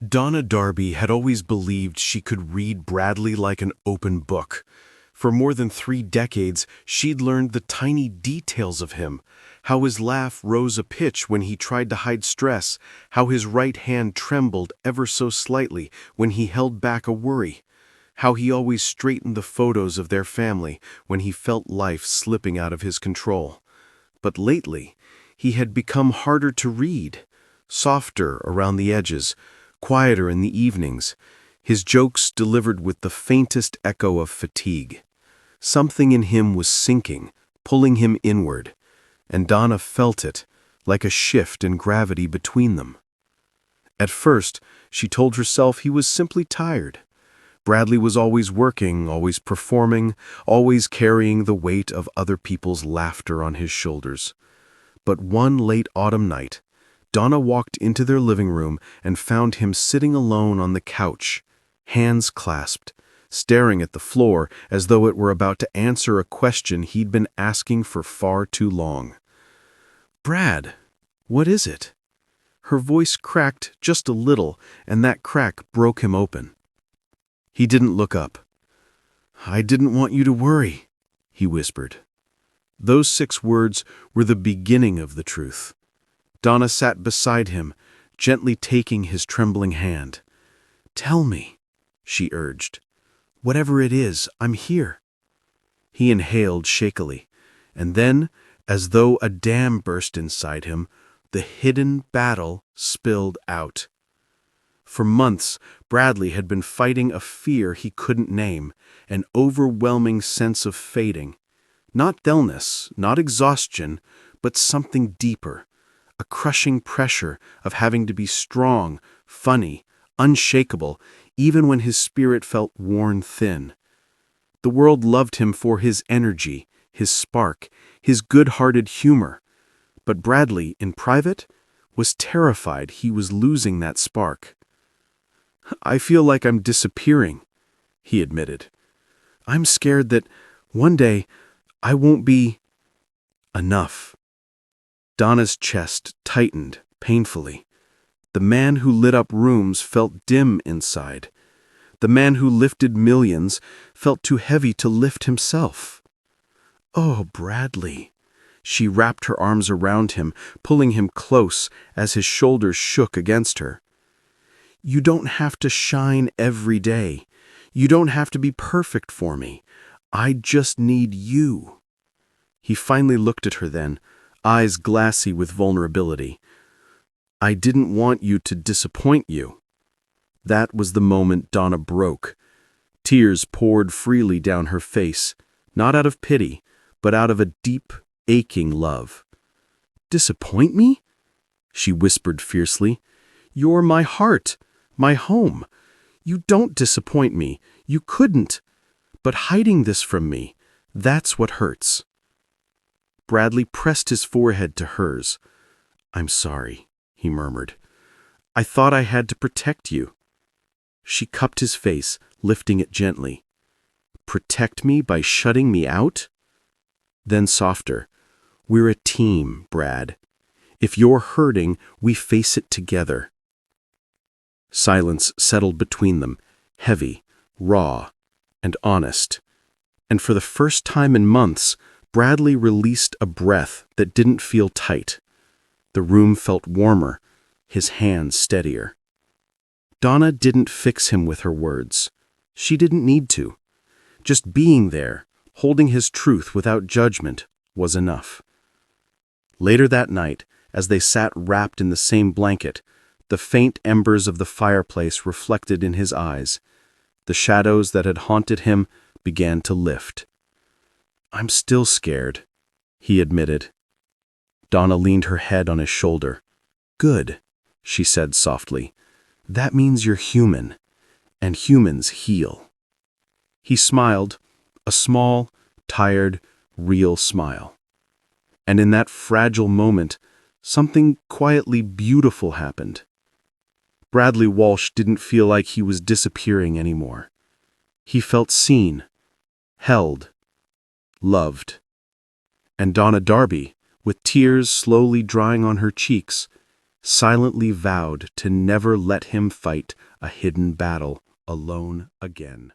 Donna Derby had always believed she could read Bradley like an open book. For more than 3 decades, she'd learned the tiny details of him, how his laugh rose a pitch when he tried to hide stress, how his right hand trembled ever so slightly when he held back a worry, how he always straightened the photos of their family when he felt life slipping out of his control. But lately, he had become harder to read, softer around the edges, quieter in the evenings, his jokes delivered with the faintest echo of fatigue. Something in him was sinking, pulling him inward, and Donna felt it, like a shift in gravity between them. At first, she told herself he was simply tired. Bradley was always working, always performing, always carrying the weight of other people's laughter on his shoulders. But one late autumn night, Donna walked into their living room and found him sitting alone on the couch, hands clasped, staring at the floor as though it were about to answer a question he'd been asking for far too long. "Brad, what is it?" Her voice cracked just a little, and that crack broke him open. He didn't look up. "I didn't want you to worry," he whispered. Those 6 words were the beginning of the truth. Donna sat beside him, gently taking his trembling hand. "Tell me," she urged. "Whatever it is, I'm here." He inhaled shakily, and then, as though a dam burst inside him, the hidden battle spilled out. For months, Bradley had been fighting a fear he couldn't name, an overwhelming sense of fading. Not dullness, not exhaustion, but something deeper. A crushing pressure of having to be strong, funny, unshakable, even when his spirit felt worn thin. The world loved him for his energy, his spark, his good-hearted humor. But Bradley, in private, was terrified he was losing that spark. "I feel like I'm disappearing," he admitted. "I'm scared that one day I won't be enough." Donna's chest tightened painfully. The man who lit up rooms felt dim inside. The man who lifted millions felt too heavy to lift himself. "Oh, Bradley." She wrapped her arms around him, pulling him close as his shoulders shook against her. "You don't have to shine every day. You don't have to be perfect for me. I just need you." He finally looked at her then, eyes glassy with vulnerability. "I didn't want you to disappoint you." That was the moment Donna broke. Tears poured freely down her face, not out of pity, but out of a deep, aching love. "Disappoint me?" she whispered fiercely. "You're my heart, my home. You don't disappoint me. You couldn't. But hiding this from me, that's what hurts." Bradley pressed his forehead to hers. "I'm sorry," he murmured. "I thought I had to protect you." She cupped his face, lifting it gently. "Protect me by shutting me out?" Then softer. "We're a team, Brad. If you're hurting, we face it together." Silence settled between them, heavy, raw, and honest. And for the first time in months, Bradley released a breath that didn't feel tight. The room felt warmer, his hands steadier. Donna didn't fix him with her words. She didn't need to. Just being there, holding his truth without judgment, was enough. Later that night, as they sat wrapped in the same blanket, the faint embers of the fireplace reflected in his eyes. The shadows that had haunted him began to lift. "I'm still scared," he admitted. Donna leaned her head on his shoulder. "Good," she said softly. "That means you're human, and humans heal." He smiled, a small, tired, real smile. And in that fragile moment, something quietly beautiful happened. Bradley Walsh didn't feel like he was disappearing anymore. He felt seen, held, loved. And Donna Derby, with tears slowly drying on her cheeks, silently vowed to never let him fight a hidden battle alone again.